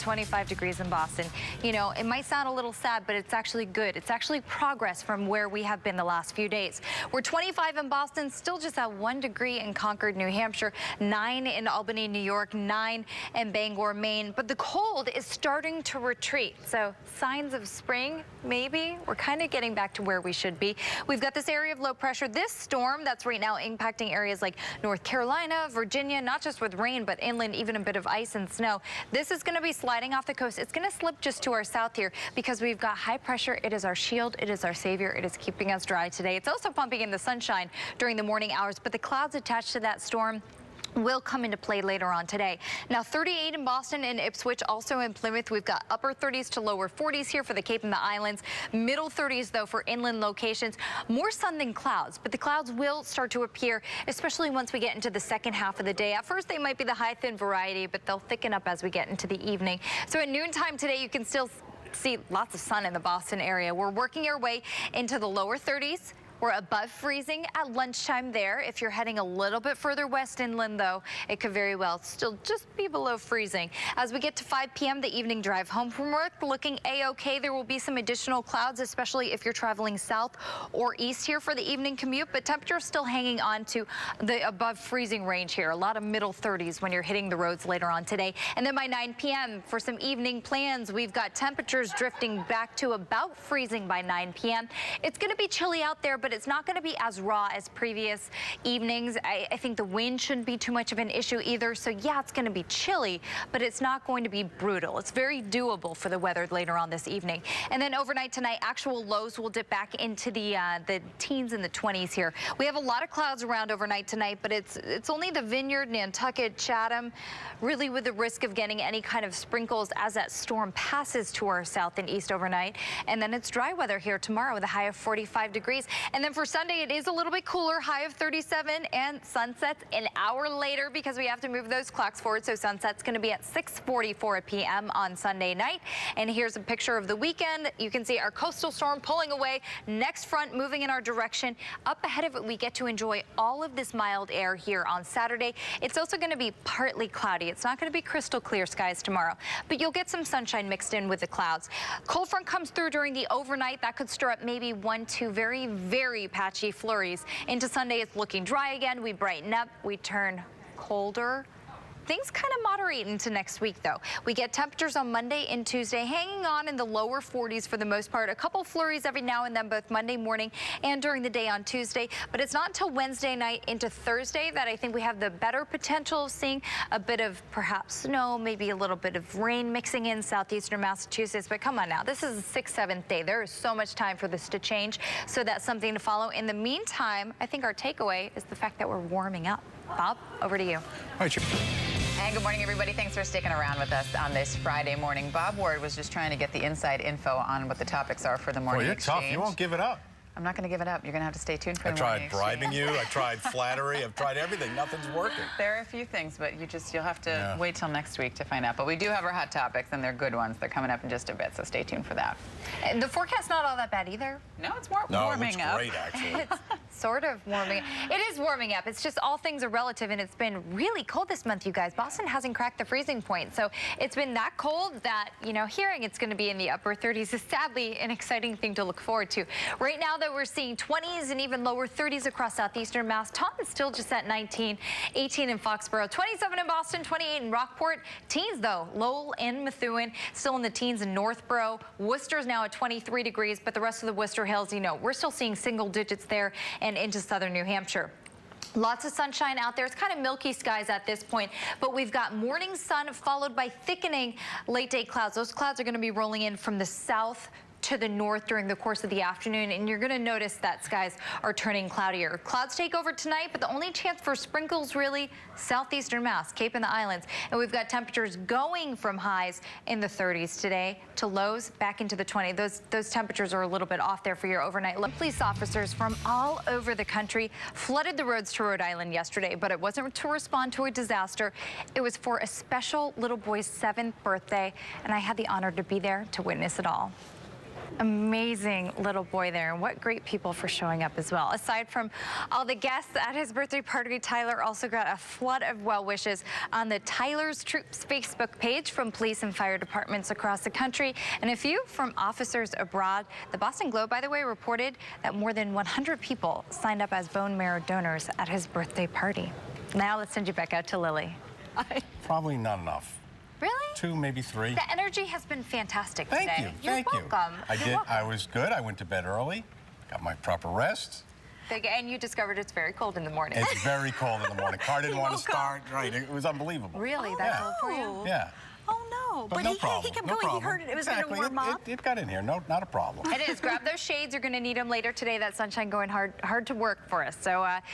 25 degrees in Boston. You know, it might sound a little sad, but it's actually good. It's actually progress from where we have been the last few days. We're 25 in Boston, still just at 1 degree in Concord, New Hampshire, 9 in Albany, New York, 9 in Bangor, Maine. But the cold is starting to retreat. So signs of spring, maybe. We're kind of getting back to where we should be. We've got this area of low pressure, this storm that's right now impacting areas like North Carolina, Virginia, not just with rain, but inland, even a bit of ice and snow. This is going to be sliding off the coast. It's going to slip just to our south here because we've got high pressure. It is our shield. It is our savior. It is keeping us dry today. It's also pumping in the sunshine during the morning hours, but the clouds attached to that storm will come into play later on today. Now 38 in Boston and Ipswich, also in Plymouth. We've got upper 30s to lower 40s here for the Cape and the Islands. Middle 30s though for inland locations. More sun than clouds, but the clouds will start to appear, especially once we get into the second half of the day. At first they might be the high thin variety, but they'll thicken up as we get into the evening. So at noontime today you can still see lots of sun in the Boston area. We're working our way into the lower 30s. We're above freezing at lunchtime there. If you're heading a little bit further west inland, though, it could very well still just be below freezing. As we get to 5 p.m., the evening drive home from work, looking A-OK. There will be some additional clouds, especially if you're traveling south or east here for the evening commute, but temperatures still hanging on to the above freezing range here. A lot of middle 30s when you're hitting the roads later on today. And then by 9 p.m. for some evening plans, we've got temperatures drifting back to about freezing by 9 p.m. It's going to be chilly out there, but it's not going to be as raw as previous evenings. I think the wind shouldn't be too much of an issue either. So yeah, it's going to be chilly, but it's not going to be brutal. It's very doable for the weather later on this evening. And then overnight tonight, actual lows will dip back into the teens and the 20s here. We have a lot of clouds around overnight tonight, but it's only the Vineyard, Nantucket, Chatham, really with the risk of getting any kind of sprinkles as that storm passes to our south and east overnight. And then it's dry weather here tomorrow with a high of 45 degrees. And then for Sunday, it is a little bit cooler, high of 37, and sunsets an hour later because we have to move those clocks forward. So sunset's going to be at 6:44 p.m. on Sunday night. And here's a picture of the weekend. You can see our coastal storm pulling away. Next front moving in our direction. Up ahead of it, we get to enjoy all of this mild air here on Saturday. It's also going to be partly cloudy. It's not going to be crystal clear skies tomorrow, but you'll get some sunshine mixed in with the clouds. Cold front comes through during the overnight. That could stir up maybe 1-2 very patchy flurries. Into Sunday, it's looking dry again. We brighten up. We turn colder. Things kind of moderate into next week, though. We get temperatures on Monday and Tuesday hanging on in the lower 40s for the most part. A couple flurries every now and then, both Monday morning and during the day on Tuesday. But it's not until Wednesday night into Thursday that I think we have the better potential of seeing a bit of perhaps snow, maybe a little bit of rain mixing in southeastern Massachusetts. But come on now, this is the 6th, 7th day. There is so much time for this to change. So that's something to follow. In the meantime, I think our takeaway is the fact that we're warming up. Bob, over to you. All right, and good morning, everybody. Thanks for sticking around with us on this Friday morning. Bob Ward was just trying to get the inside info on what the topics are for the morning exchange. You're tough. You won't give it up. I'm not going to give it up. You're going to have to stay tuned for the morning exchange. I tried bribing you. I tried flattery. I've tried everything. Nothing's working. There are a few things, but you'll have to wait till next week to find out. But we do have our hot topics, and they're good ones. They're coming up in just a bit, so stay tuned for that. And the forecast's not all that bad either. No, it's warming up. It's great, actually. It's sort of warming. It is warming up. It's just all things are relative, and it's been really cold this month, you guys. Boston hasn't cracked the freezing point, so it's been that cold that, you know, hearing it's going to be in the upper 30s is sadly an exciting thing to look forward to. Right now, though, we're seeing 20s and even lower 30s across southeastern Mass. Taunton's still just at 19, 18 in Foxborough, 27 in Boston, 28 in Rockport. Teens, though, Lowell and Methuen still in the teens in Northborough. Worcester's now at 23 degrees, but the rest of the Worcester Hills, you know, we're still seeing single digits there and into southern New Hampshire. Lots of sunshine out there. It's kind of milky skies at this point, but we've got morning sun followed by thickening late day clouds. Those clouds are going to be rolling in from the south to the north during the course of the afternoon, and you're going to notice that skies are turning cloudier. Clouds take over tonight, but the only chance for sprinkles really southeastern Mass, Cape and the Islands. And we've got temperatures going from highs in the 30s today to lows back into the 20s. Those temperatures are a little bit off there for your overnight low. Police officers from all over the country flooded the roads to Rhode Island yesterday, but it wasn't to respond to a disaster. It was for a special little boy's 7th birthday, and I had the honor to be there to witness it all. Amazing little boy there, and what great people for showing up as well. Aside from all the guests at his birthday party, Tyler also got a flood of well wishes on the Tyler's Troops Facebook page from police and fire departments across the country, and a few from officers abroad. The Boston Globe, by the way, reported that more than 100 people signed up as bone marrow donors at his birthday party. Now let's send you back out to Lily. Probably not enough. Really? 2, maybe 3. The energy has been fantastic Thank today. you. You're Thank you. welcome. You're welcome. I was good. I went to bed early, got my proper rest. And you discovered it's very cold in the morning. It's very cold in the morning. Car didn't want to start. Right. It was unbelievable. Really? That cold for you? Yeah. Oh, no. But no he problem. kept No going. problem. He heard it was Exactly. going to warm up. It got in here. No, not a problem. It is. Grab those shades. You're going to need them later today. That sunshine going hard to work for us. So